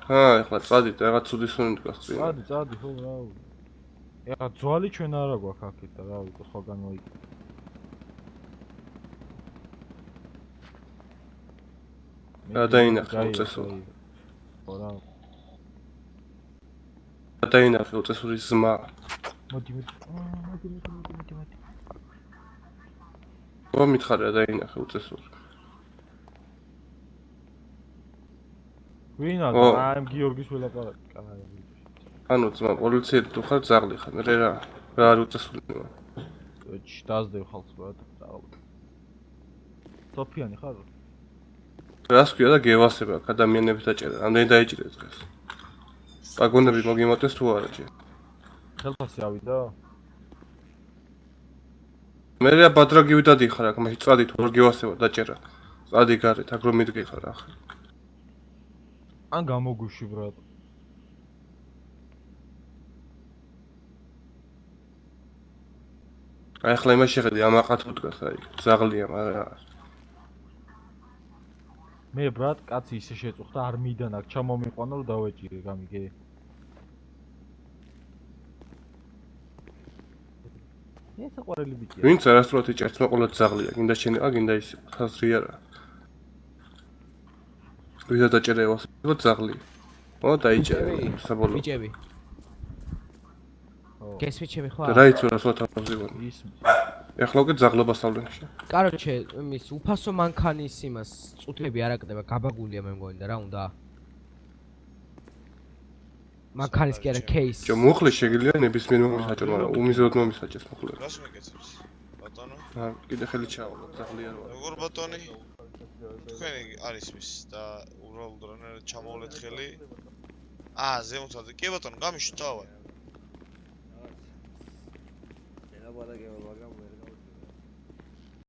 ეხლა წადით, რაღაც ცუდი სუნი დგას წინ. წადი, ხო, რა. ეხლა ძვალი ჩვენ არა გვაქვს აქეთ და რა ვიცი, ხო განმოიგე. დაინახე უწესური. ხო რა. დაინახე უწესური ზმა. მოდი. ხო მითხარია დაინახე უწესური. ვინა და ამ გიორგის ველაპარაკი, კაი. ანუ ძმა პოლიციელი თუ ხარ ძაღლი ხარ, მე რა არ უწესური. დაძდევ ხალხს რა. სოფიანი ხარ? რას ქვია და გევასება აქ ადამიანები დაჭერა. ამდენი დაიჭირეს დღეს. ვაგონები მოგიმოტეს თუ არა ჯერ? ხელფასი ავიდა? მე რა ბადრაგი ვიდადიხარ აქ, მაშინ წადი თუ არ გევასება დაჭერა. წადი გარეთ, აქ რომ მიდღიხარ ახლა. ან გამოგუში ბრატ. აი ახლა იმას შეხედი ამაყად უთქას აი ზაღლია მაგრამ მე ბრატ კაცი ისე შეწუხდა არ მიდან აქ ჩამომიყვანა რომ დავეჭირე გამიგე ეს საყვარელი ბიჭია ვინც არასდროს იჭერს მე ყოლად ზაღლია გინდა შენიყა გინდა ის ხაზრი არა ვიდა დაჭერე ვასებო ზაღლი ო დაიჭერე საბოლოო ბიჭები გესმიჩები ხო რა იცი რა სოთავაზიგონი ის ეხლა უკვე ზაღლობას ავდენში კაროჩე იმის უფასო მანქანის იმას წუთები არ აკდება გაბაგულია მე მგონი და რა უნდა მანქანის კი არა кейს ჯო მუხლი შეგიძლია ნებისმიერ მომის საჭირო მაგრამ უმიზოდ მომისაჭეს მუხლი რას მეკეთებს ბატონო კიდე ხელი ჩავალო ზაღლი არ ვარ როგორ ბატონი თქვენი არის მის და უბრალოდ რანაირად ჩამოვლეთ ხელი ზემოთად კი ბატონო გამიშვა წავალ ლაპარაკება მაგრამ